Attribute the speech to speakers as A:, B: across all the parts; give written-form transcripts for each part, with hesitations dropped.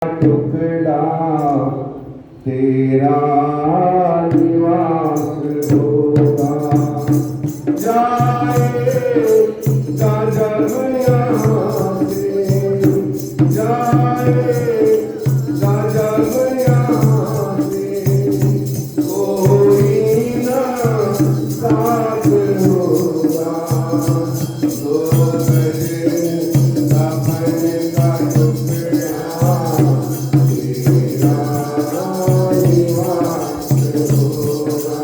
A: टुकड़ा तेरा निवास होगा। जाएगा जब यहाँ से, जाएगा जब यहाँ से, कोई ना साथ होगा। दो बजे सपने का टुकड़ा तेरा निवास होगा।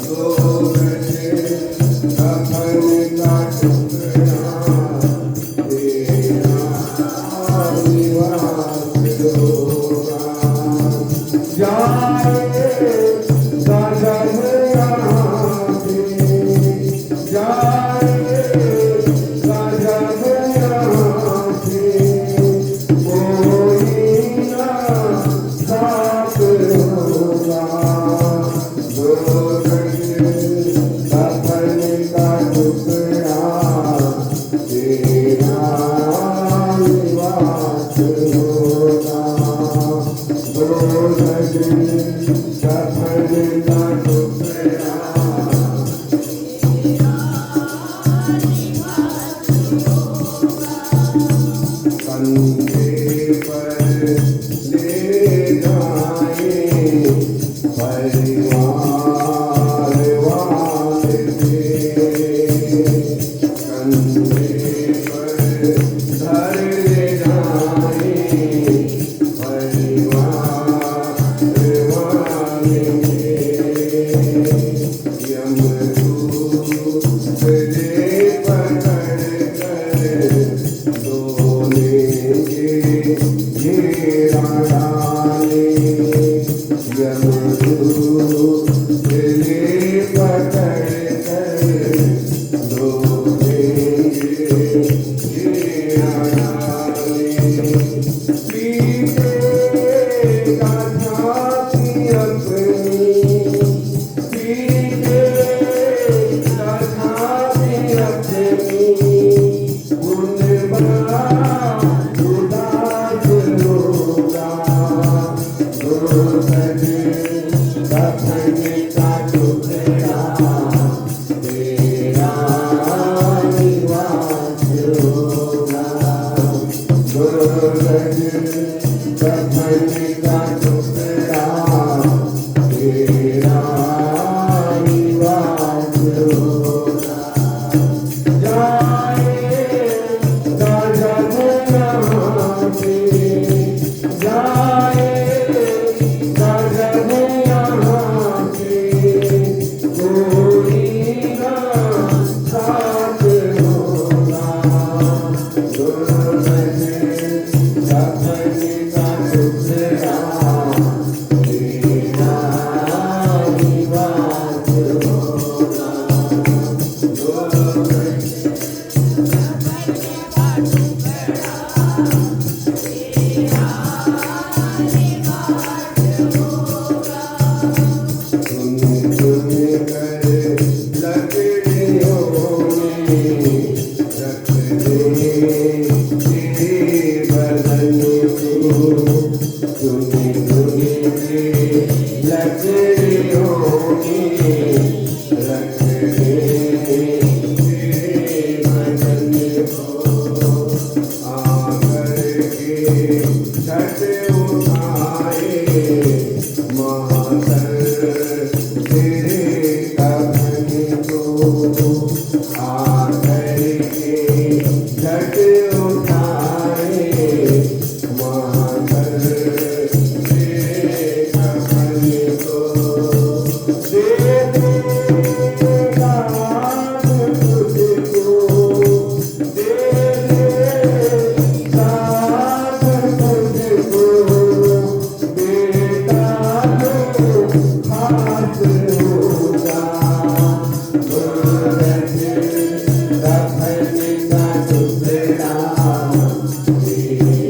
A: दो बजे सपने का टुकड़ा तेरा निवास होगा। जाएगा जब यहाँ से, जाएगा जब यहाँ से, कोई ना साथ होगा। दो बजे सपने का टुकड़ा तेरा निवास होगा। दो बजे सपने का टुकड़ा कंधे पर ले जाए परिवार वाले थे। कंधे पर धर ले जाए परिवार वाले थे। यमदूत ले पकड़ कर दोने के घेरा डाले। यमदूत ले पकड़ कर दोने के घेरा डाले। पीते का झांसी अपनी, पीते का झांसी अपनी, गुण बड़ा उदास होगा। दो बजे सपने का टुकड़ा तेरा निवास होगा। दो बजे सपने का टुकड़ा तेरा निवास होगा। जाएगा जब यहाँ से, जाएगा जब यहाँ से, कोई ना साथ होगा। दो बजे सपने का टुकड़ा तेरा निवास होगा। दो बजे सुन सुन कर लकड़ियों में रख दे तेरे बदन को। सुन सुन के लकड़ियों में रख दे तेरे बदन को। आकर के छठ उठाए मातर तेरे कफन को। आकर के छठ उठाए मातर तेरे कफन को। दे देगा आज तुझको, दे देगा आज तुझको, बेटा जो खास होगा। दो बजे सपने का टुकड़ा तेरा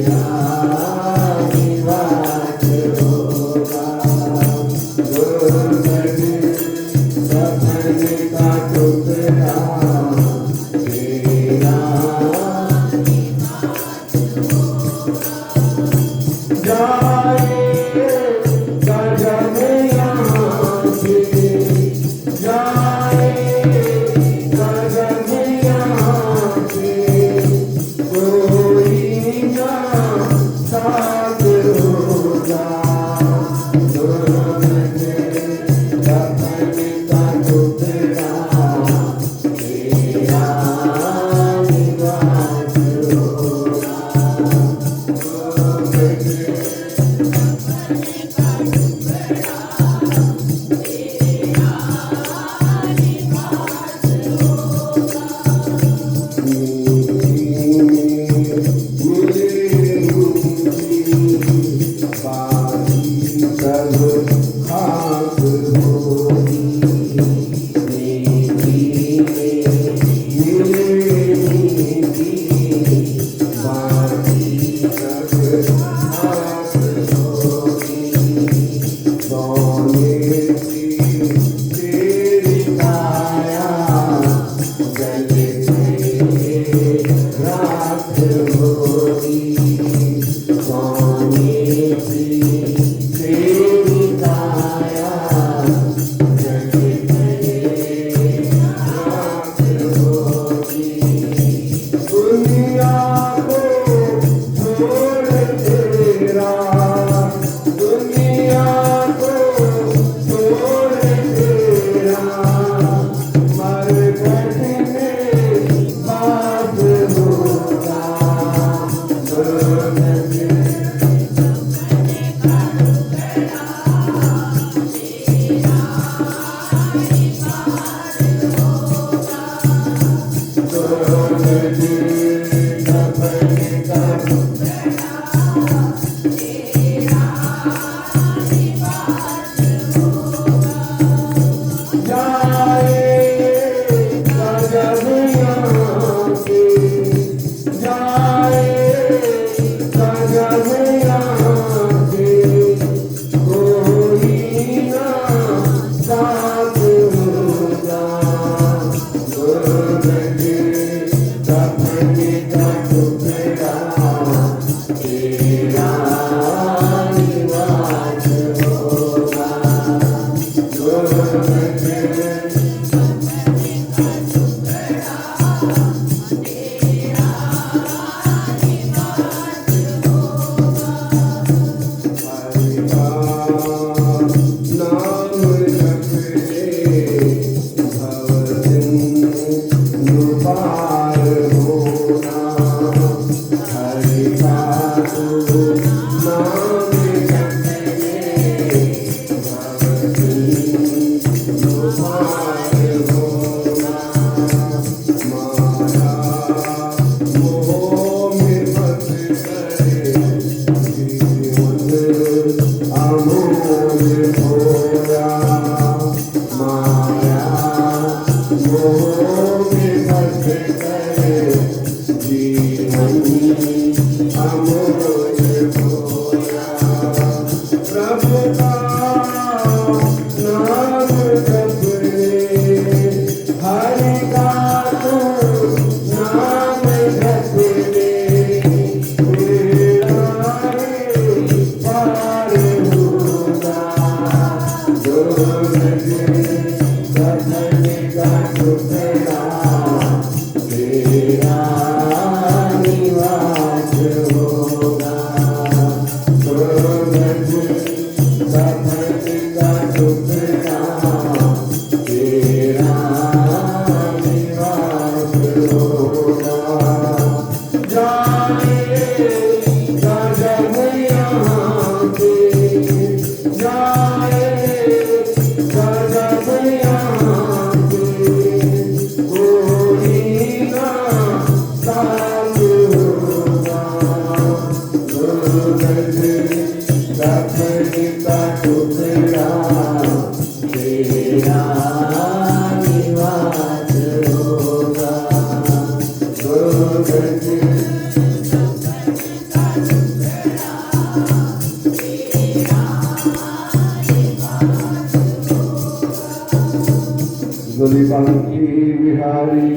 A: बिहारी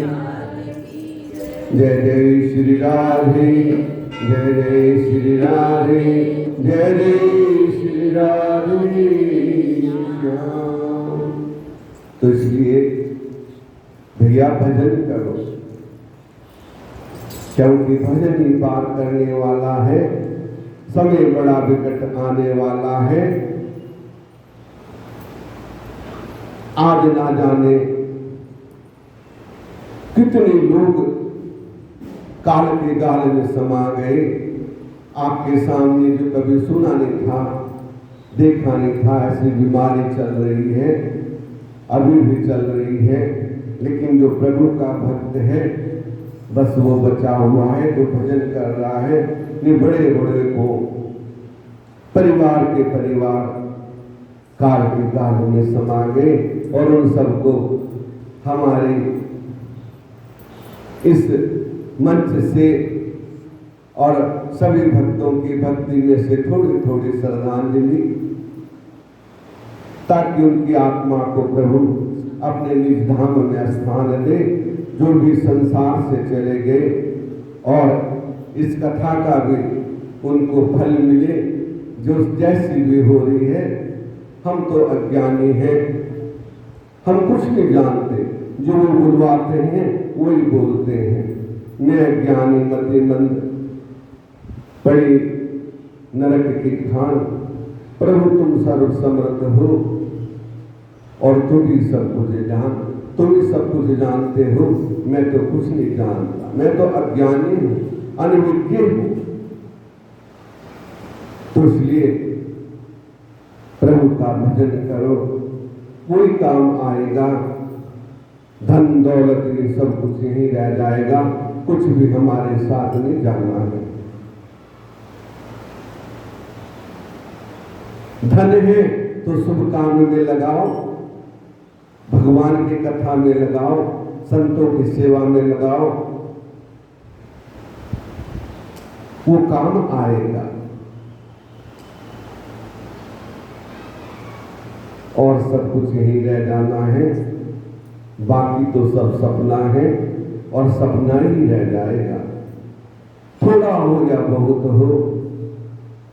A: जय जय श्री राधे जय जय श्री राधे, जय जय श्री राधे श्याम। तो इसलिए भैया भजन करो, क्योंकि भजन ही पार करने वाला है। समय बड़ा विकट आने वाला है। आज ना जाने कितने लोग काल के गाल में समा गए। आपके सामने जो कभी सुना नहीं था, देखा नहीं था, ऐसी बीमारी चल रही है, अभी भी चल रही है। लेकिन जो प्रभु का भक्त है बस वो बचा हुआ है, जो भजन कर रहा है। ये बड़े बड़े को परिवार के परिवार काल के गाल में समा गए और उन सबको हमारे इस मंच से और सभी भक्तों की भक्ति में से थोड़ी थोड़ी श्रद्धांजलि, ताकि उनकी आत्मा को प्रभु अपने निज धाम में स्थान दे, जो भी संसार से चले गए, और इस कथा का भी उनको फल मिले जो जैसी भी हो रही है। हम तो अज्ञानी हैं, हम कुछ नहीं जानते, जो वो बुलवाते हैं वही बोलते हैं। मैं अज्ञानी मतिमंद पड़ी नरक की खान, प्रभु तुम सर्व समर्थ हो और तुम ही सब कुछ जान, तुम ही सब कुछ जानते हो, मैं तो कुछ नहीं जानता, मैं तो अज्ञानी हूं, अनविज्ञ हूं। तो इसलिए प्रभु का भजन करो, कोई काम आएगा। धन दौलत ये सब कुछ यहीं रह जाएगा, कुछ भी हमारे साथ नहीं जाना है। धन है तो शुभ काम में लगाओ, भगवान की कथा में लगाओ, संतों की सेवा में लगाओ, वो काम आएगा। और सब कुछ यहीं रह जाना है, बाकी तो सब सपना है और सपना ही रह जाएगा। थोड़ा हो या बहुत हो,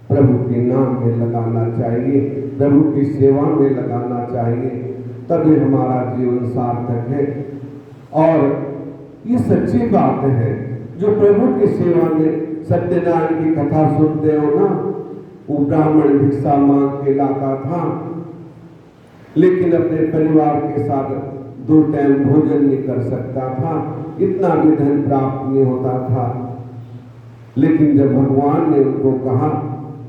A: प्रभु के नाम में लगाना चाहिए, प्रभु की सेवा में लगाना चाहिए, तभी हमारा जीवन सार्थक है। और ये सच्ची बात है, जो प्रभु की सेवा में सत्यनारायण की कथा सुनते हो ना, वो ब्राह्मण भिक्षा मांग के लाता था, लेकिन अपने परिवार के साथ 2 टाइम भोजन नहीं कर सकता था, इतना भी धन प्राप्त नहीं होता था। लेकिन जब भगवान ने उनको कहा,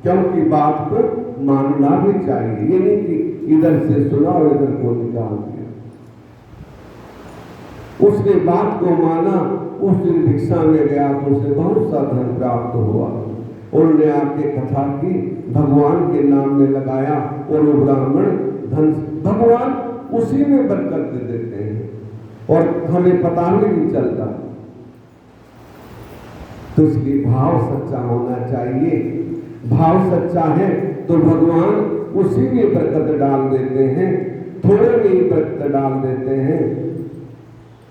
A: क्योंकि बात को मानना भी चाहिए, ये नहीं कि इधर से सुना और इधर को निकाल दिया। उसने बात को माना, उस दिन भिक्षा में गया तो उसे बहुत सा धन प्राप्त हुआ। उन्होंने आके कथा की, भगवान के नाम में लगाया और वो ब्राह्मण धन, भगवान उसी में बरकत दे देते हैं और हमें पता भी नहीं चलता। तो इसलिए भाव सच्चा होना चाहिए। भाव सच्चा है तो भगवान उसी में बरकत डाल देते हैं, थोड़े में ही बरकत डाल देते हैं,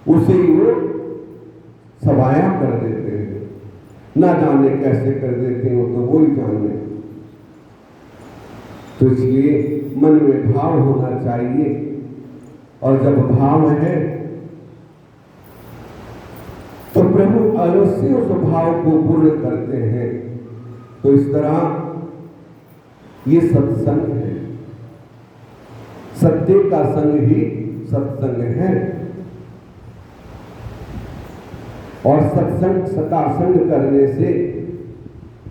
A: उसे ही वो सवाया कर देते हैं। ना जाने कैसे कर देते हैं, वो तो वही जाने। तो इसलिए मन में भाव होना चाहिए, और जब भाव है तो प्रभु अवश्य उस भाव को पूर्ण करते हैं। तो इस तरह ये सत्संग है, सत्य का संग ही सत्संग है। और सत्संग सता संग करने से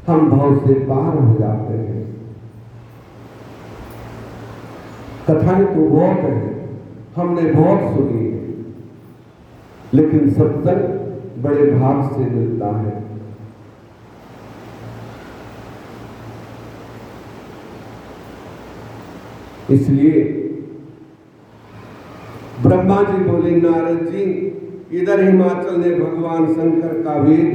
A: हम भाव से पार हो जाते हैं। कथाएं तो बहुत है, हमने बहुत सुनी है, लेकिन सत्संग बड़े भाग से मिलता है। इसलिए ब्रह्मा जी बोले, नारद जी, इधर हिमाचल ने भगवान शंकर का वेद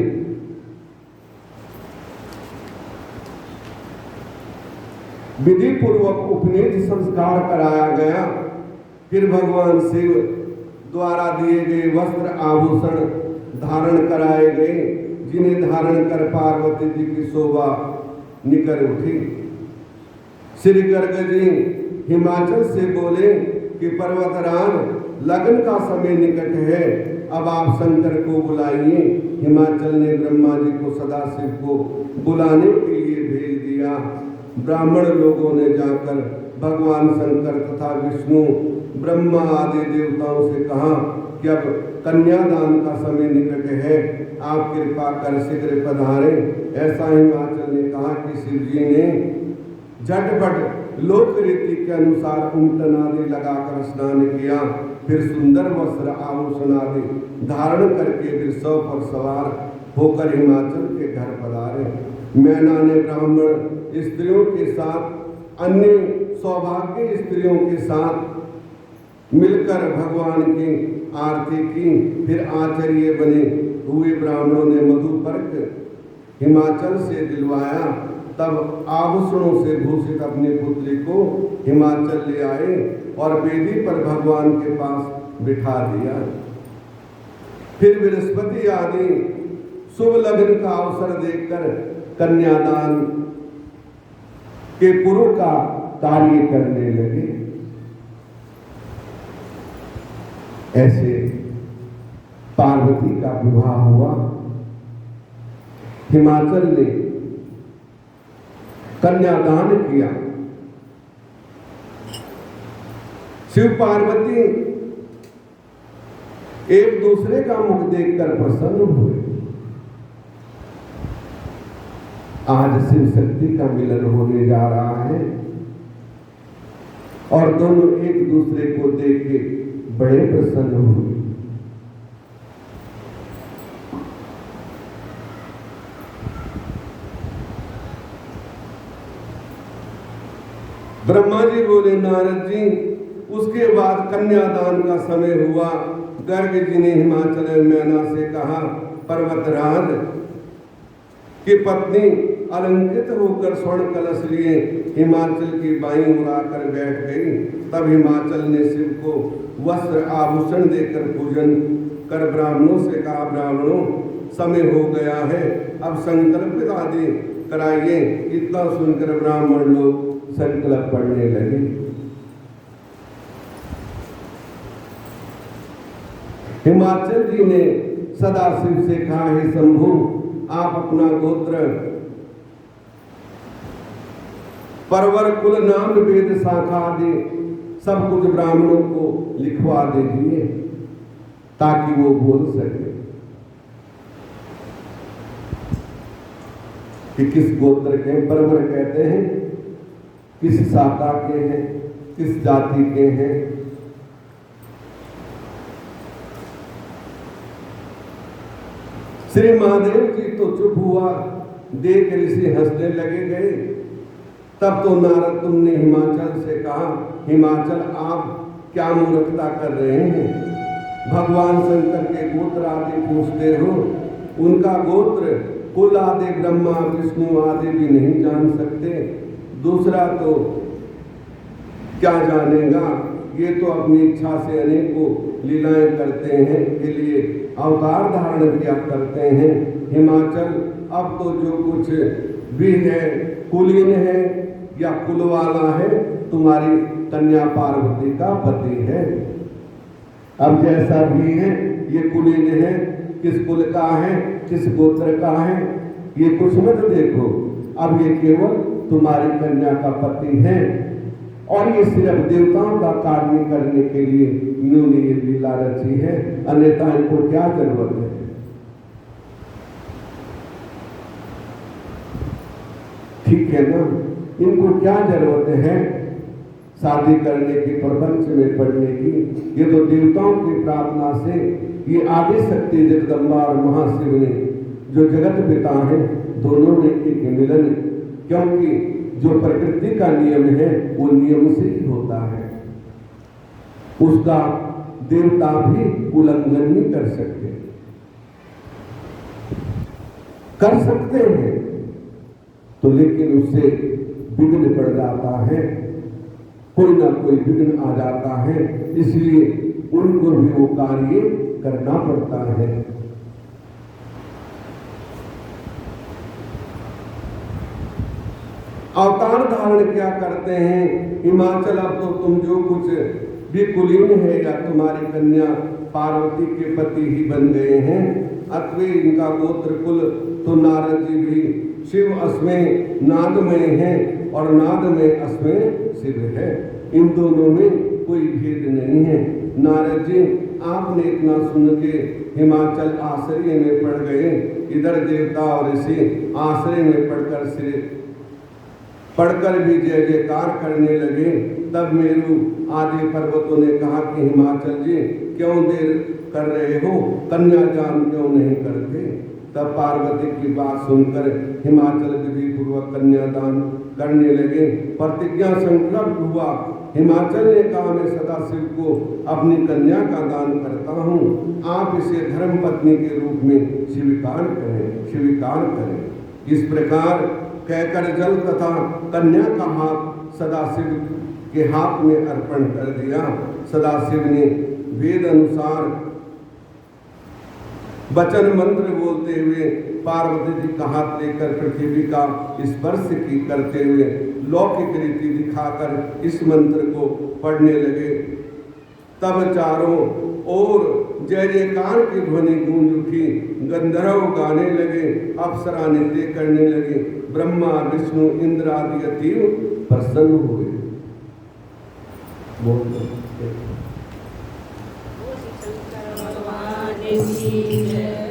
A: विधि पूर्वक उपनेत्र संस्कार कराया गया। फिर भगवान शिव द्वारा दिए गए वस्त्र आभूषण धारण कराए गए, जिन्हें धारण कर पार्वती जी की शोभा निकर उठी। श्री गर्ग जी हिमाचल से बोले कि पर्वतराज, लगन का समय निकट है, अब आप शंकर को बुलाइए। हिमाचल ने ब्रह्मा जी को सदाशिव को बुलाने के लिए भेज दिया। ब्राह्मण लोगों ने जाकर भगवान शंकर तथा विष्णु, ब्रह्मा आदि देवताओं से कहा कि अब कन्यादान का समय निकट है, आप कृपा कर शीघ्र पधारें। ऐसा हिमाचल ने कहा कि शिव जी ने झटपट लोक रीति के अनुसार कुंडन आदि लगाकर स्नान किया, फिर सुंदर वस्त्र आभूषण आदि धारण करके वृषभ पर सवार होकर हिमाचल के घर पधारे। मैना ने ब्राह्मण स्त्रियों के साथ अन्य सौभाग्य स्त्रियों के साथ मिलकर भगवान की आरती की। फिर आचार्य बने हुए ब्राह्मणों ने मधुपर्क हिमाचल से दिलवाया। तब आभूषणों से भूषित अपनी पुत्री को हिमाचल ले आए और वेदी पर भगवान के पास बिठा दिया। फिर बृहस्पति आदि शुभ लग्न का अवसर देखकर कन्यादान के पूर्व का कार्य करने लगे। ऐसे पार्वती का विवाह हुआ। हिमाचल ने कन्यादान किया। शिव पार्वती एक दूसरे का मुख देखकर प्रसन्न हुए। आज शिव शक्ति का मिलन होने जा रहा है और दोनों एक दूसरे को देख के बड़े प्रसन्न हुए। ब्रह्मा जी बोले, नारद जी, उसके बाद कन्यादान का समय हुआ। गर्ग जी ने हिमाचल मैना से कहा, पर्वतराज की पत्नी अलंकृत होकर स्वर्ण कलश लिए हिमाचल की बाईं उड़ाकर बैठ गई। तब हिमाचल ने शिव को वस्त्र आभूषण देकर पूजन कर ब्राह्मणों से कहा, ब्राह्मणों, समय हो गया है, अब संकल्प आदि कराइए। इतना सुनकर ब्राह्मण लोग संकल्प पढ़ने लगे। हिमाचल जी ने सदाशिव से कहा, हे शंभु, आप अपना गोत्र, परवर, कुल, नाम, वेद, शाखा आदि सब कुछ ब्राह्मणों को लिखवा दीजिए ताकि वो बोल सके कि किस गोत्र के। परवर कहते हैं किस शाखा के हैं, किस जाति के हैं। श्री महादेव जी तो चुप हुआ, देख ऋषि हंसने लगे गए। तब तो नारद तुमने हिमाचल से कहा, हिमाचल आप क्या मूर्खता कर रहे हैं? भगवान शंकर के गोत्र आदि पूछते हो, उनका गोत्र कुल आदि ब्रह्मा विष्णु आदि भी नहीं जान सकते, दूसरा तो क्या जानेगा? ये तो अपनी इच्छा से अनेकों लीलाएं करते हैं, के लिए अवतार धारण किया करते हैं। हिमाचल, अब तो जो कुछ भी है, कुलीन है या कुल वाला है, तुम्हारी कन्या पार्वती का पति है। अब जैसा भी है, ये कुलीन है, किस कुल का है, किस गोत्र का है, ये कुछ मत देखो। अब ये केवल तुम्हारी कन्या का पति है और ये सिर्फ देवताओं का कार्य करने के लिए इन्होंने ये लीला रची है, अन्यथा इनको क्या जरूरत है? ठीक है ना, इनको क्या जरूरत है शादी करने की, प्रपंच में पढ़ने की? ये तो देवताओं की प्रार्थना से ये आदि शक्ति जगदम्बा और महाशिव ने, जो जगत पिता है, दोनों ने एक मिलन, क्योंकि जो प्रकृति का नियम है वो नियम से ही होता है, उसका देवता भी उल्लंघन नहीं कर सकते हैं तो, लेकिन उससे विघ्न पड़ जाता है, कोई ना कोई विघ्न आ जाता है, इसलिए उनको भी वो कार्य करना पड़ता है। अवतार धारण क्या करते हैं। हिमाचल अब तो तुम जो कुछ भी कुलीन है या तुम्हारी कन्या पार्वती के पति ही बन गए हैं। अतवे इनका गोत्र कुल तो नारद जी भी शिव अस्में नादमय है और नादमय अस्में शिव है। इन दोनों में कोई भेद नहीं है। नारद जी आपने इतना सुन के हिमाचल आश्रय में पड़ गए। इधर देवता और ऋषि आश्रय में पढ़कर भी जय जयकार करने लगे। तब मेरू आदि पर्वतों ने कहा कि हिमाचल जी क्यों देर कर रहे हो, कन्यादान क्यों नहीं करते। तब पार्वती की बात सुनकर हिमाचल विधि पूर्वक कन्यादान करने लगे। प्रतिज्ञा संकल्प हुआ। हिमाचल ने कहा मैं सदाशिव को अपनी कन्या का दान करता हूँ, आप इसे धर्म पत्नी के रूप में स्वीकार करें। इस प्रकार कहकर जल तथा कन्या का हाथ सदाशिव के हाथ में अर्पण कर दिया। सदाशिव ने वेद अनुसार वचन मंत्र बोलते हुए पार्वती जी का हाथ लेकर पृथ्वी का स्पर्श की करते हुए लौकिक रीति दिखाकर इस मंत्र को पढ़ने लगे। तब चारों ओर जय जयकार की ध्वनि गूंज उठी। गंधर्व गाने लगे, अप्सरा नृत्य करने लगे। ब्रह्मा विष्णु इंद्र आदि अतीव प्रसन्न हुए।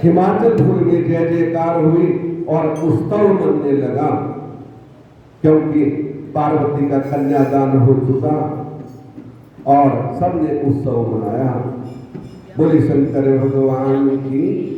A: हिमाचलपुर में जय जयकार हुई और उत्सव मनने लगा, क्योंकि पार्वती का कन्यादान हो चुका और सबने उत्सव मनाया। बोले शंकर भगवान की।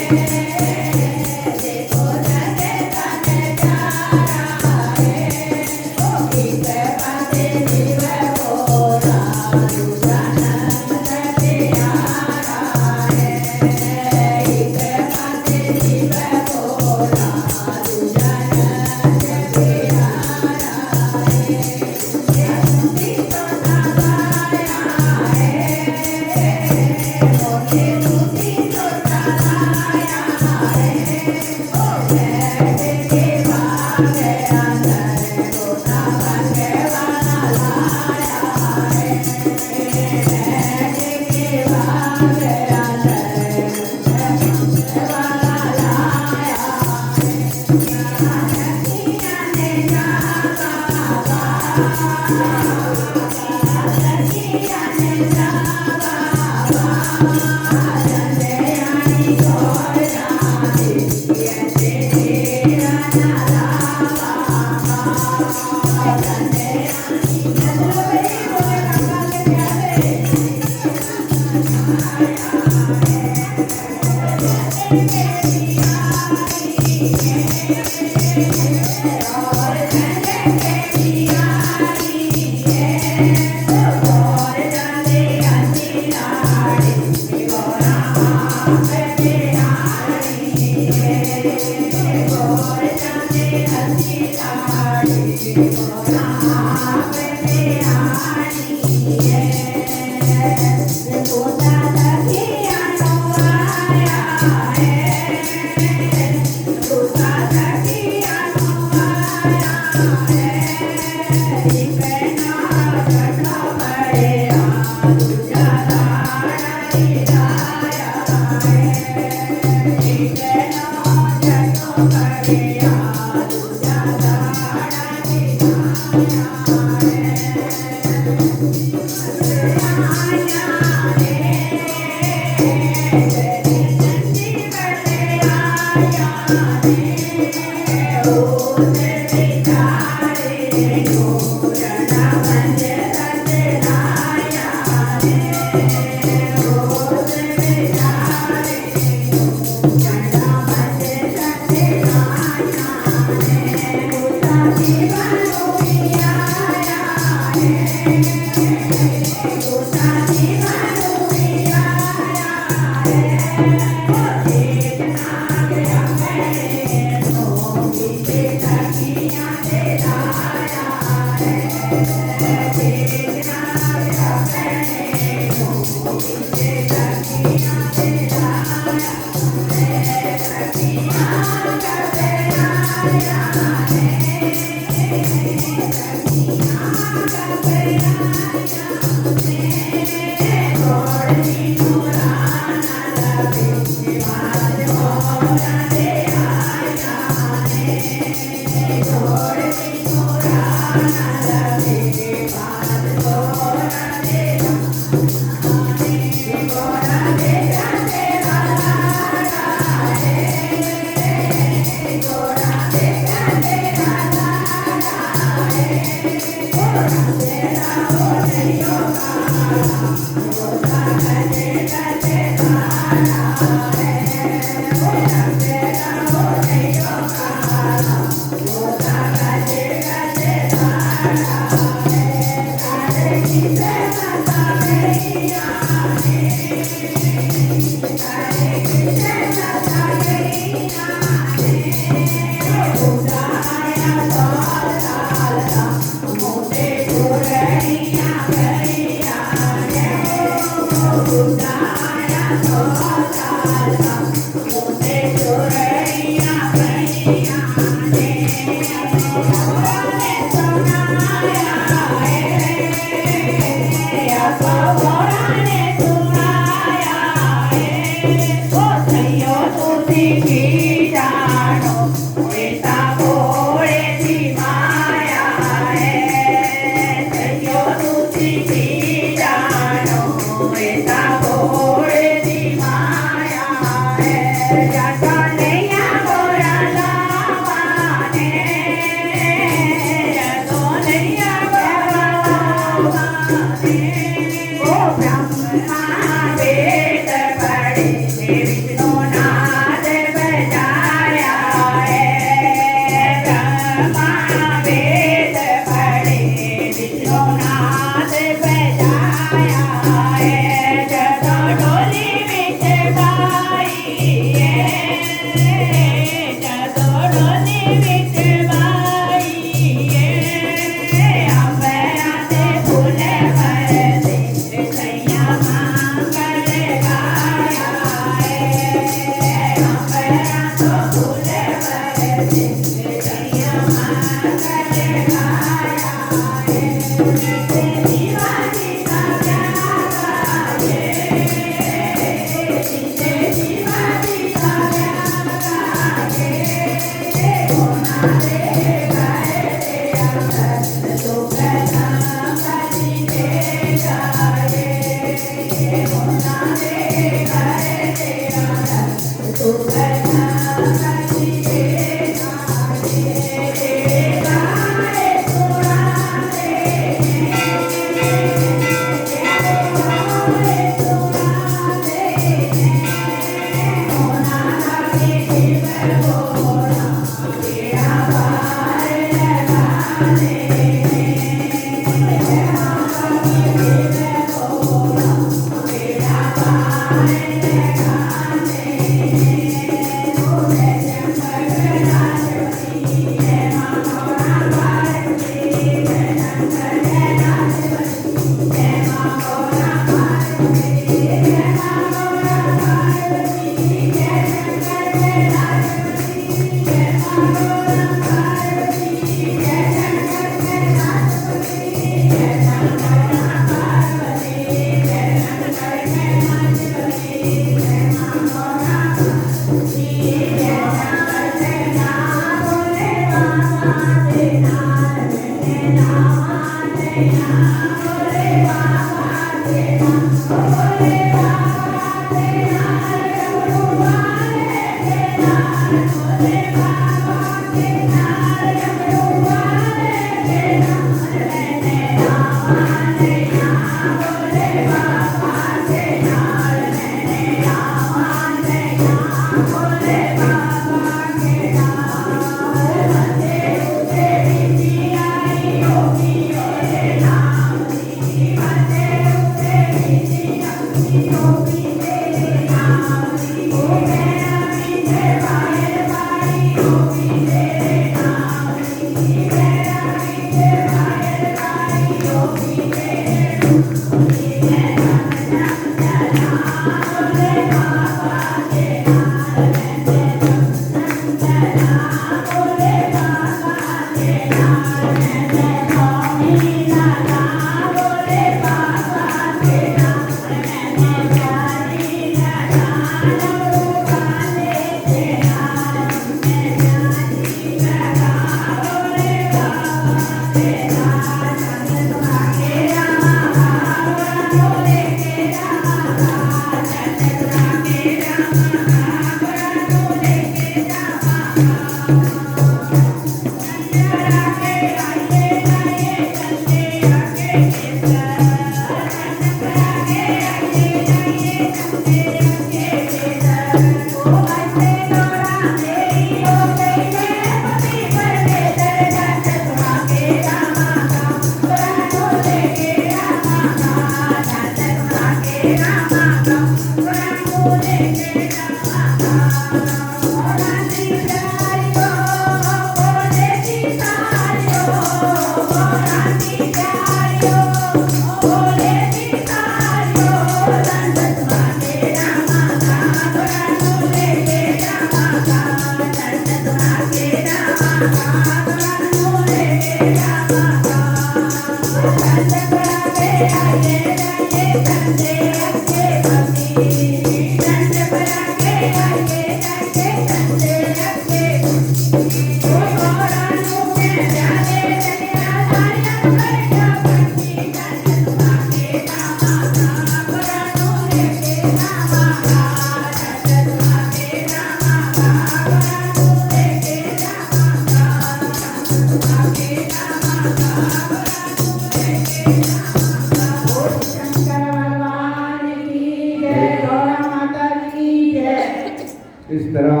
A: इस तरह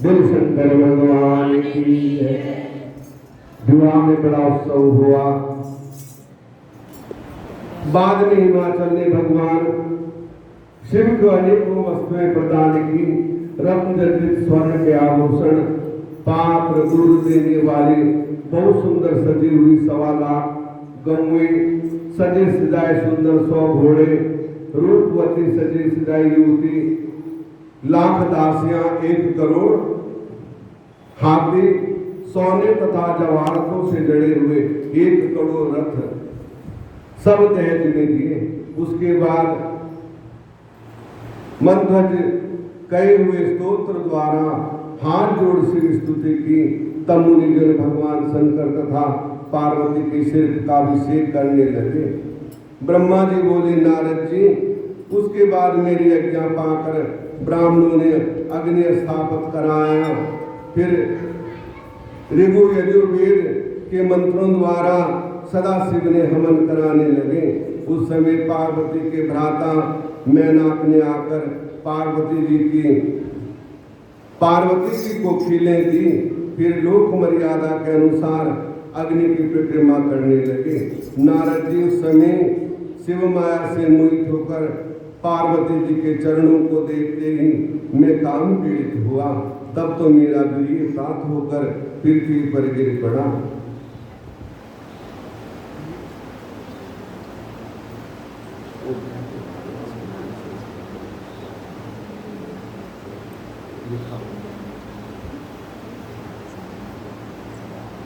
A: दिल शंकर भगवान की है। विवाह में बड़ा उत्सव हुआ। बाद में हिमाचल ने भगवान शिव को अनेकों वस्तुएं प्रदान की। रत्न जटित स्वर्ण के आभूषण, पात्र, दूध देने वाली बहुत सुंदर सजी हुई 1.25 लाख गौएं, सजे सजाए सुंदर 100 घोड़े, रूपवती सजी सजाई युवती, 1 लाख दासियां, 1 करोड़ हाथी, सोने तथा जवाहरातों से जड़े हुए 1 करोड़ रथ सब दहेज में दिए। उसके बाद मंध्वज कहे हुए स्तोत्र द्वारा हाथ जोड़ से स्तुति की। तब मुनिजन भगवान शंकर तथा पार्वती के सिर का अभिषेक करने लगे। ब्रह्मा जी बोले नारद जी, उसके बाद मेरी आज्ञा पाकर ब्राह्मणों ने अग्नि स्थापित कराया। फिर ऋगु यजुर्वेद के मंत्रों द्वारा सदाशिव ने हवन कराने लगे। उस समय पार्वती के भ्राता मैनाक ने आकर पार्वती की कोखिलें दी। फिर लोक मर्यादा के अनुसार अग्नि की परिक्रमा करने लगे। नारद जी उस समय शिव माया से मोहित होकर पार्वती जी के चरणों को देखते ही मैं काम पीड़ित हुआ। तब तो मेरा वीर्य प्राप्त होकर पृथ्वी पर गिर पड़ा।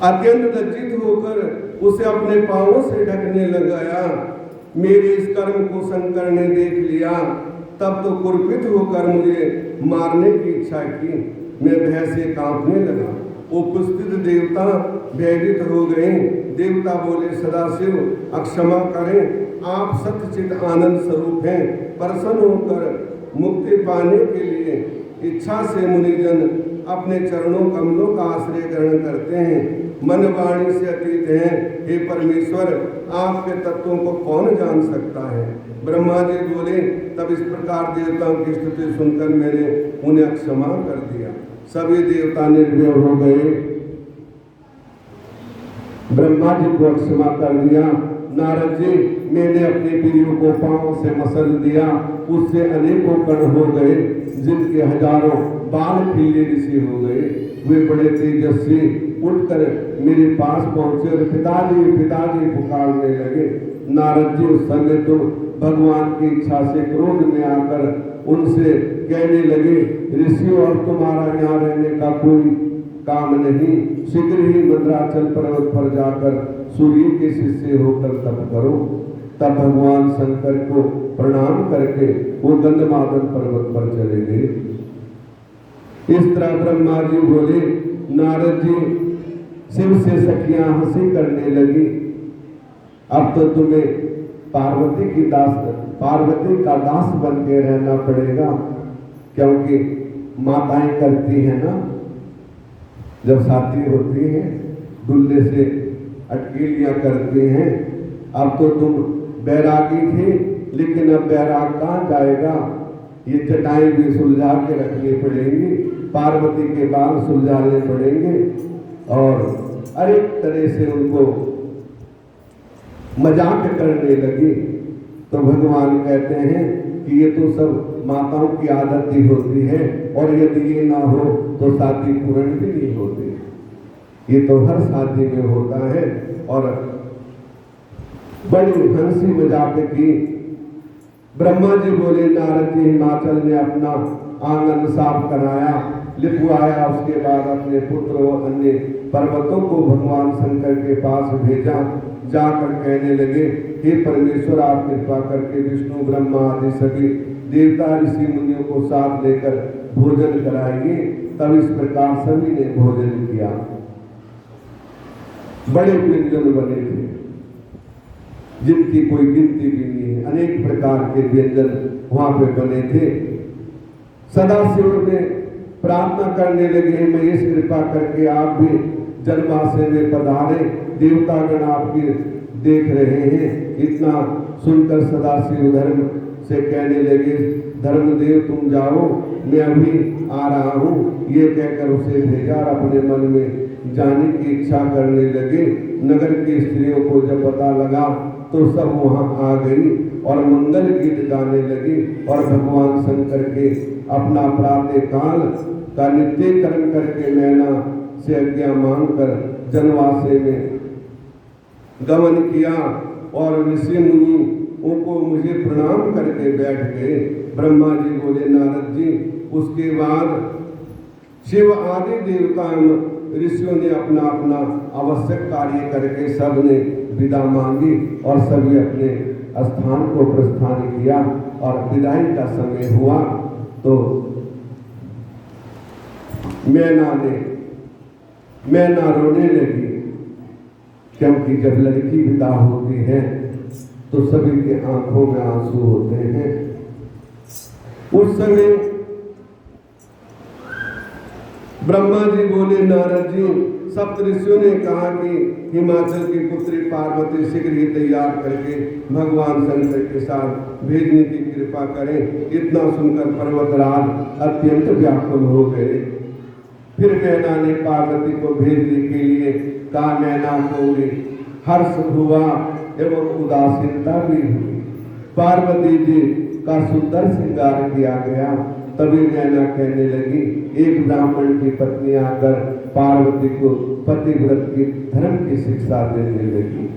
A: अत्यंत लज्जित होकर उसे अपने पांवों से ढकने लगाया। मेरे इस कर्म को शंकर ने देख लिया, तब तो कुर्पित होकर मुझे मारने की इच्छा की। मैं भय से कांपने लगा। उपस्थित देवता भयभीत हो गए। देवता बोले सदाशिव अक्षमा करें, आप सत्यचित आनंद स्वरूप हैं। प्रसन्न होकर मुक्ति पाने के लिए इच्छा से मुनिजन अपने चरणों कमलों का आश्रय ग्रहण करते हैं, मन वाणी से अतीत हैं। हे परमेश्वर, आपके तत्वों को कौन जान सकता है। ब्रह्मा जी बोले, तब इस प्रकार देवताओं की स्तुति सुनकर मैंने उन्हें क्षमा कर दिया। सभी देवता निर्भय हो गए, ब्रह्मा जी को क्षमा कर दिया। नारद जी, मैंने अपने वीर्यों को पांवों से मसल दिया, उससे अनेकों कण हो गए, जिनके हजारों बाल खिले ऋषि हो गए। वे बड़े तेजस्वी उठकर मेरे पास पहुंचे और पिताजी पुकारने लगे। नारद जी उस समय तो भगवान की इच्छा से क्रोध में आकर उनसे कहने लगे, ऋषियों अब तुम्हारा यहाँ रहने का कोई काम नहीं, शीघ्र ही मंदराचल पर्वत पर जाकर सूर्य के शिष्य होकर तप करो। तब भगवान शंकर को प्रणाम करके वो गंधमादन पर्वत पर चले गए। इस तरह ब्रह्मा जी बोले, नारद जी, शिव से सखियां हंसी करने लगी। अब तो तुम्हें पार्वती का दास बन के रहना पड़ेगा, क्योंकि माताएं करती हैं ना, जब शादी होती है दूल्हे से अटकेलियां करती हैं। अब तो तुम बैरागी थे, लेकिन अब बैराग कहाँ जाएगा। ये चटाई भी सुलझा के रखनी पड़ेंगी, पार्वती के बाल सुलझाने पड़ेंगे और अनेक तरह से उनको मजाक करने लगी। तो भगवान कहते हैं कि ये तो सब माताओं की आदत ही होती है, और यदि ये ना हो तो शादी पूर्ण भी नहीं होती। ये तो हर शादी में होता है। और बड़ी हंसी मजाक की। ब्रह्मा जी बोले, नारद जी, हिमाचल ने अपना आंगन साफ कराया, लिपवाया। उसके बाद अपने पुत्र और अन्य पर्वतों को भगवान शंकर के पास भेजा। जाकर कहने लगे, हे परमेश्वर, आप कृपा करके विष्णु ब्रह्मा आदि सभी देवता ऋषि मुनियों को साथ लेकर भोजन कराइए। तब इस प्रकार सभी ने भोजन किया। बड़े व्यंजन बने थे जिनकी कोई गिनती भी नहीं है। अनेक प्रकार के व्यंजन वहां पे बने थे। सदाशिव ने प्रार्थना करने लगे, महेश कृपा करके आप भी जन्माशय में पधारे, देवतागण आपकी देख रहे हैं। इतना सुनकर सदाशिव धर्म से कहने लगे, धर्मदेव तुम जाओ, मैं अभी आ रहा हूँ। ये कहकर उसे भेजा और अपने मन में जाने की इच्छा करने लगे। नगर की स्त्रियों को जब पता लगा तो सब वहां आ गई और मंगल गीत गाने लगी और भगवान शंकर के अपना प्रातः काल का नित्यकरण करके मैना से आज्ञा मांगकर जनवासे में गमन किया। और ऋषि मुनि उनको मुझे प्रणाम करके बैठ गए। ब्रह्मा जी बोले, नारद जी, उसके बाद शिव आदि देवता ऋषियों ने अपना अपना आवश्यक कार्य करके सबने विदा मांगी और सभी अपने स्थान को प्रस्थान किया। और विदाई का समय हुआ तो मैना रोने लगी। क्योंकि जब लड़की विदा होती है तो सभी के आंखों में आंसू होते हैं। उस समय ब्रह्मा जी बोले, नारद जी, सप्त ऋषियों ने कहा कि हिमाचल की पुत्री पार्वती शीघ्र ही तैयार करके भगवान शंकर के साथ भेजने की कृपा करें। इतना सुनकर पर्वतराज अत्यंत व्याकुल हो गए। फिर मैना ने पार्वती को भेजने के लिए कहा। मैना को भी हर्ष हुआ एवं उदासीनता भी हुई। पार्वती जी का सुंदर श्रृंगार किया गया। तभी मैना कहने लगी, एक ब्राह्मण की पत्नी आकर पार्वती को पतिव्रत की धर्म की शिक्षा देने लगी।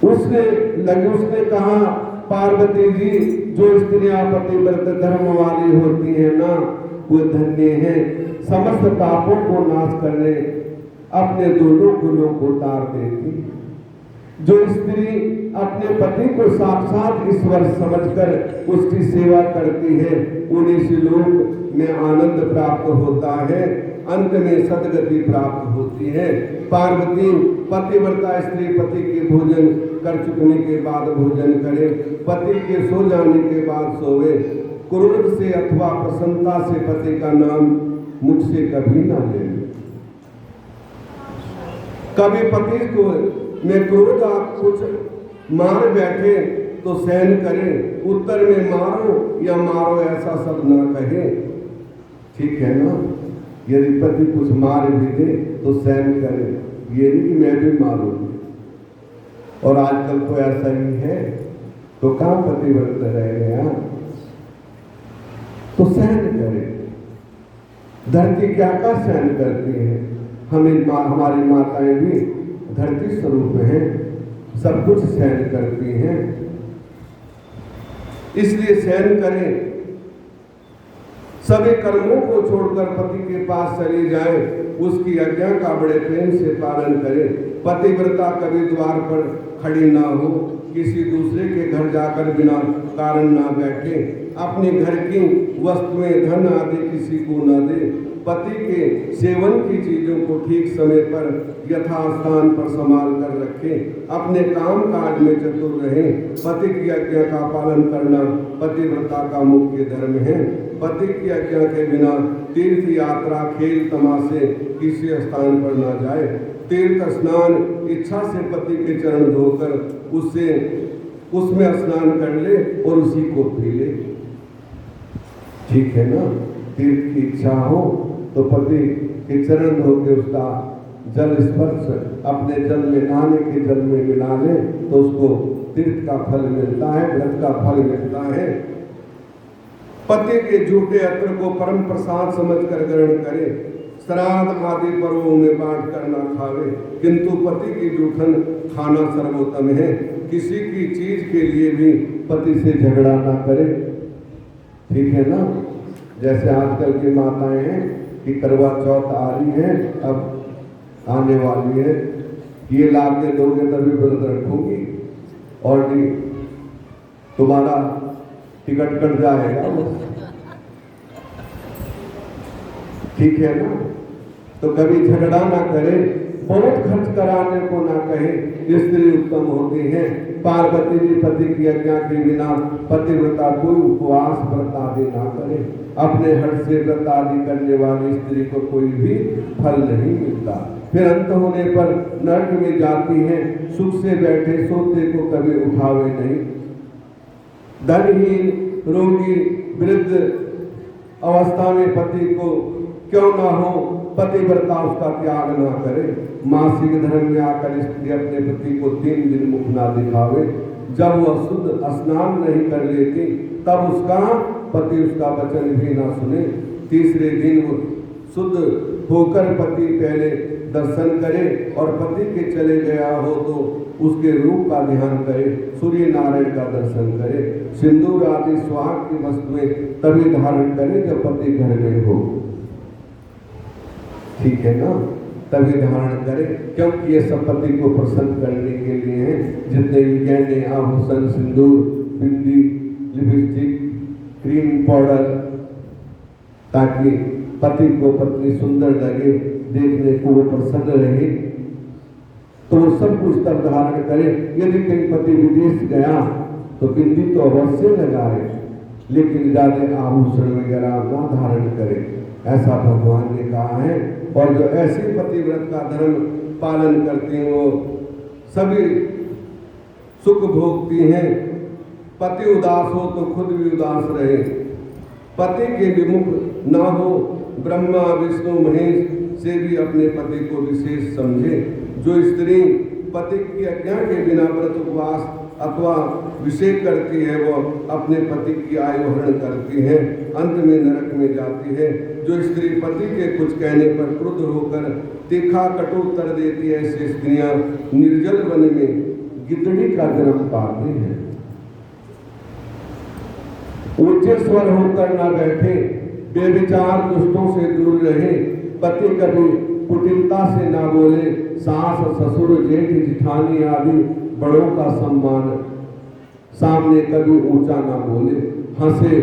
A: उसने कहा, पार्वती जी, जो स्त्रियां पतिव्रत धर्म वाली होती हैं ना, वो धन्य हैं। समस्त पापों को नाश करने अपने दोनों गुणों को उतार देती। जो स्त्री अपने पति को साक्षात ईश्वर समझकर उसकी सेवा करती है, उन्हीं से लोक में आनंद प्राप्त होता है, अंत में सदगति प्राप्त होती है। पार्वती पतिव्रता स्त्री पति के भोजन कर चुकने के बाद भोजन करे, पति के सो जाने के बाद सोवे, क्रोध से अथवा प्रसन्नता से पति का नाम मुख से कभी ना ले। कभी पति को में क्रोध आप कुछ मार बैठे तो सहन करें, उत्तर में मारो या मारो ऐसा सब ना कहे, ठीक है ना। यदि पति कुछ मार भी दे तो सहन करें, ये नहीं कि मैं भी मारूंगी। और आजकल तो ऐसा ही है, तो कहां पतिव्रत रह गया, तो सहन करें। धरती क्या का सहन करती है, हमारी माताएं भी धरती स्वरूप हैं, सब कुछ सहन करती हैं। इसलिए सहन करें, सभी कर्मों को छोड़कर पति के पास चली जाए, उसकी आज्ञा का बड़े प्रेम से पालन करें। पतिव्रता कभी द्वार पर खड़ी ना हो, किसी दूसरे के घर जाकर बिना कारण ना बैठे, अपने घर की वस्तुएं धन आदि किसी को न दे, पति के सेवन की चीजों को ठीक समय पर यथास्थान पर संभाल कर रखें, अपने काम काज में चतुर रहें। पति की आज्ञा का पालन करना पतिव्रता का मुख्य धर्म है। पति की आज्ञा के बिना तीर्थ यात्रा खेल तमाशे किसी स्थान पर न जाए। तीर्थ स्नान इच्छा से पति के चरण धोकर उसमें स्नान कर ले और उसी को पी ले, ठीक है ना। तीर्थ की इच्छा हो तो पति के चरण धो के उसका जल स्पर्श अपने जल में, नहाने के जल में मिला ले तो उसको तीर्थ का फल मिलता है, व्रत का फल मिलता है। पति के झूठे अत्र को परम प्रसाद समझकर ग्रहण करे, श्राद्ध आदि पर्वों में बांट कर ना खावे, किंतु पति की जूठन खाना सर्वोत्तम है। किसी की चीज के लिए भी पति से झगड़ा ना करे, ठीक है ना। जैसे आजकल की माताएं हैं कि करवा चौथ आ रही है, अब आने वाली है, ये ला के दोगे तभी व्रत रखूंगी, और नहीं तुम्हारा टिकट कट जाएगा, ठीक है ना। तो कभी झगड़ा ना करे, बहुत खर्च कराने को ना कहे, स्त्री उत्तम होती है। पार्वती जी पति की आज्ञा के बिना पतिव्रता कोई उपवास व्रत आदि ना करे। अपने हट से व्रत आदि करने वाली स्त्री को कोई भी फल नहीं मिलता। फिर अंत होने पर नरक में जाती है, सुख से बैठे सोते को कभी उठावे नहीं। धनहीन, रोगी, वृद्ध अवस्था में पति को क्यों ना हो, पतिव्रता उसका त्याग ना करे। मासिक धर्म में आकर स्त्री अपने पति को 3 दिन मुख ना दिखावे। जब वह शुद्ध स्नान नहीं कर लेती तब उसका पति उसका वचन भी ना सुने। तीसरे दिन वो शुद्ध होकर पति पहले दर्शन करे और पति के चले गया हो तो उसके रूप का ध्यान करे, सूर्य नारायण का दर्शन करे। सिंदूर आदि सुहाग की वस्तुएं तभी धारण करे जब पति घर में हो, ठीक है ना, तभी धारण करे, क्योंकि ये सब पति को प्रसन्न करने के लिए है। जितने भी गहने, आभूषण, सिंदूर, बिंदी, लिपस्टिक, क्रीम, पाउडर, ताकि पति को पत्नी सुंदर लगे, देखने को वो प्रसन्न रहे, तो वो सब कुछ तब धारण करे। यदि कहीं पति विदेश गया तो बिंदी तो अवश्य लगाए, लेकिन ज्यादा आभूषण वगैरह ना धारण करे, ऐसा भगवान ने कहा है। और जो ऐसे पतिव्रत का धर्म पालन करती हैं वो सभी सुख भोगती हैं। पति उदास हो तो खुद भी उदास रहे, पति के विमुख ना हो, ब्रह्मा विष्णु महेश से भी अपने पति को विशेष समझे। जो स्त्री पति की आज्ञा के बिना व्रत उपवास अथवा विषय करती है वो अपने पति की आयु हरण करती है, अंत में नरक में जाती है। जो स्त्री पति के कुछ कहने पर क्रुद्ध होकर तीखा कटु उत्तर देती है, ऐसी स्त्रियां निर्जल वन में गिद्धड़ी का जन्म पाते हैं। ऊंचे स्वर होकर ना बैठे, बेविचार दुष्टों से दूर रहे, पति कभी कुटिलता से ना बोले, सास ससुर जेठ जिठानी आदि बड़ों का सम्मान सामने कभी ऊंचा ना बोले, हंसे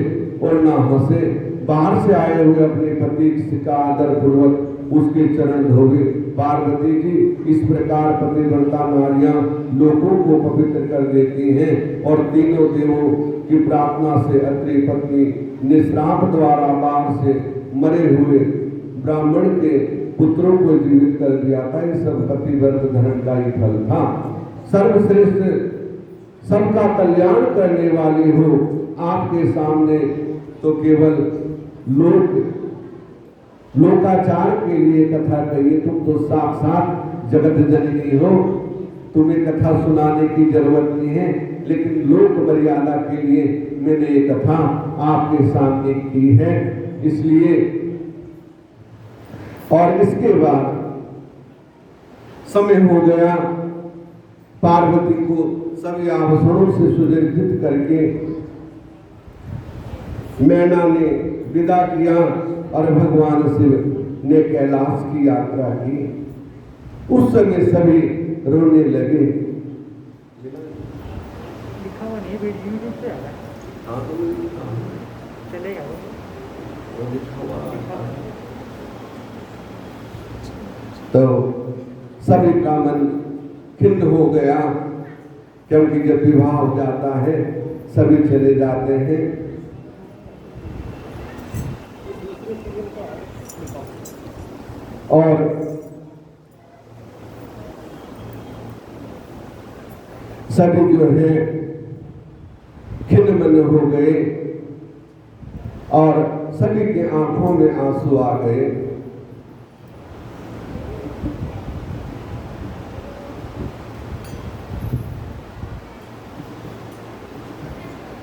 A: और ना हंसे, बाहर से आए हुए अपने पति का आदर पूर्वक उसके चरण धोवे। पार्वती जी इस प्रकार पतिव्रता नारियां लोगों को पवित्र कर देती हैं और तीनों देवों की प्रार्थना से अत्रि पत्नी निश्राप द्वारा बाढ़ से मरे हुए ब्राह्मण के पुत्रों को जीवित कर दिया था। ये सब पतिव्रत धर्म का ही फल था। सर्वश्रेष्ठ सबका कल्याण करने वाली हो आपके सामने तो केवल लोकाचार के लिए कथा कहिए। तुम तो साक्षात जगत जननी हो, तुम्हें कथा सुनाने की जरूरत नहीं है, लेकिन लोक मर्यादा के लिए मैंने ये कथा आपके सामने की है। इसलिए और इसके बाद समय हो गया, पार्वती को सभी आभूषणों से सुसज्जित करके मैना ने विदा किया और भगवान शिव ने कैलाश की यात्रा की। उस समय सभी रोने लगे। तो सभी का मन खिन्न हो गया, क्योंकि जब विवाह हो जाता है सभी चले जाते हैं। और सभी जो है खिन्न मन हो गए और सभी के आंखों में आंसू आ गए।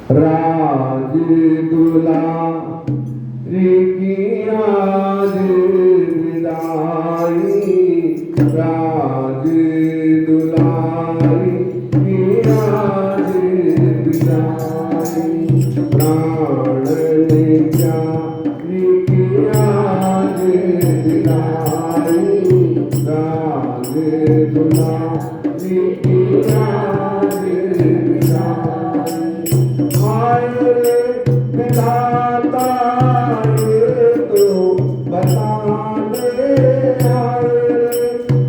A: राज दुलारी की आज विदाई, राज दुलारी की आज विदाई, प्राण ने प्यारी की आज विदाई, राज दुलारी की आज विदाई। हाय रे विधाता ये तो बता दे, हाय रे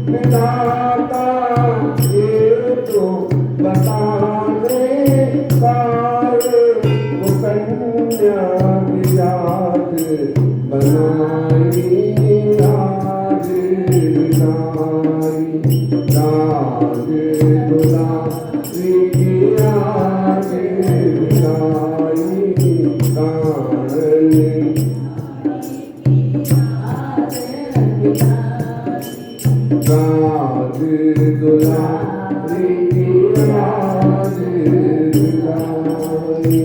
A: विधाता ये तो बता दे, सारे वो कन्या की जात बनाई आज विदाई, राज दुलारी की आज राज दुलारी की आज विदाई।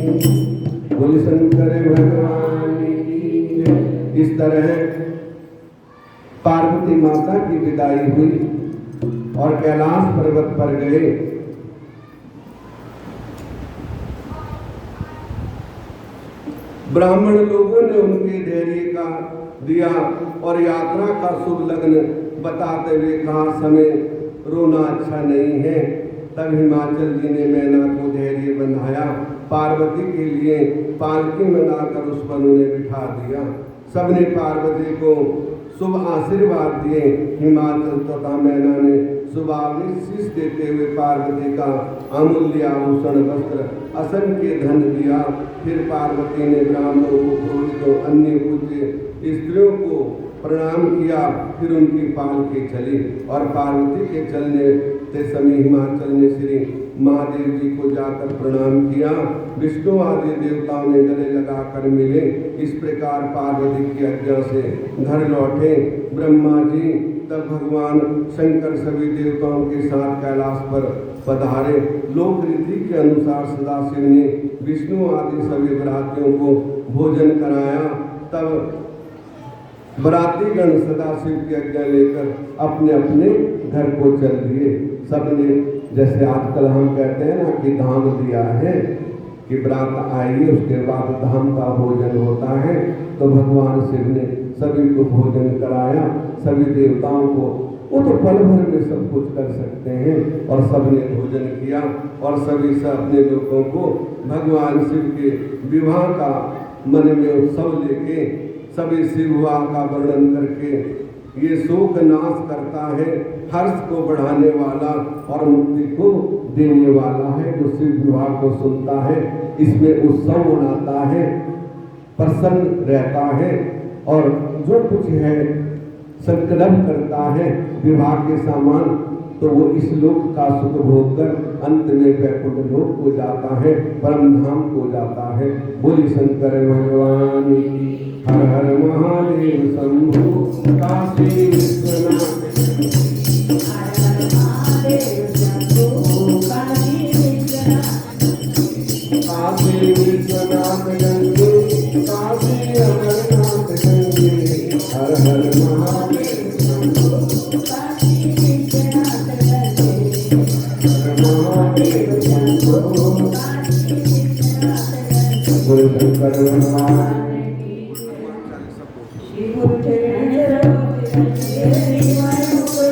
A: बोले शंकर भगवान की जय। इस तरह पार्वती माता की विदाई हुई और कैलाश पर्वत पर गए। ब्राह्मण लोगों ने उनके धैर्य का दिया और यात्रा का शुभ लग्न बताते हुए कहा समय रोना अच्छा नहीं है। तब हिमाचल जी ने मैना को धैर्य बंधाया, पार्वती के लिए पालकी में लाकर उस पर उन्हें बिठा दिया। सबने पार्वती को शुभ आशीर्वाद दिए। हिमाचल तथा मैना ने शुभाशीष देते हुए पार्वती का अमूल्य आभूषण वस्त्र असंख्य धन दिया। फिर पार्वती ने ब्राह्मणों को, पुरोहितों, अन्य पूज्य स्त्रियों को प्रणाम किया। फिर उनकी पालकी चली और पार्वती के चलने से समय हिमाचल ने श्री महादेव जी को जाकर प्रणाम किया। विष्णु आदि देवताओं ने गले लगाकर मिले। इस प्रकार पार्वती की आज्ञा से घर लौटे ब्रह्मा जी। तब भगवान शंकर सभी देवताओं के साथ कैलाश पर पधारे। लोक रीति के अनुसार सदाशिव ने विष्णु आदि सभी बरातियों को भोजन कराया। तब बरातीगण सदाशिव की आज्ञा लेकर अपने अपने घर को चल दिए। सबने, जैसे आजकल हम कहते हैं ना कि धाम दिया है कि बरात आई उसके बाद धाम का भोजन होता है, तो भगवान शिव ने सभी को भोजन कराया। सभी देवताओं को, वो तो पल भर में सब कुछ कर सकते हैं, और सबने भोजन किया। और सभी से अपने लोगों को भगवान शिव के विवाह का मन में उत्सव लेके सभी शिव विवाह का वर्णन करके, ये शोक नाश करता है, हर्ष को बढ़ाने वाला और मुक्ति को देने वाला है। जो शिव विवाह को सुनता है, इसमें उत्सव मनाता है, प्रसन्न रहता है, और जो कुछ है संकल्प करता है विवाह के सामान, तो वो इस लोक का सुख भोग कर अंत में वैकुंठ लोक को जाता है, परम धाम को जाता है। बोली शंकर भगवान की। हर हर महादेव शंभो काशी विश्वनाथ। हर हर महादेव शंभो काशी विश्वनाथ। काशी विश्वनाथ गंगे, काशी अमरनाथ गंगे। हर हर महादेव शंभो काशी विश्वनाथ गंगे। हर महादेव शंभो काशी विश्वनाथ गंगे। बोल शंकर भगवान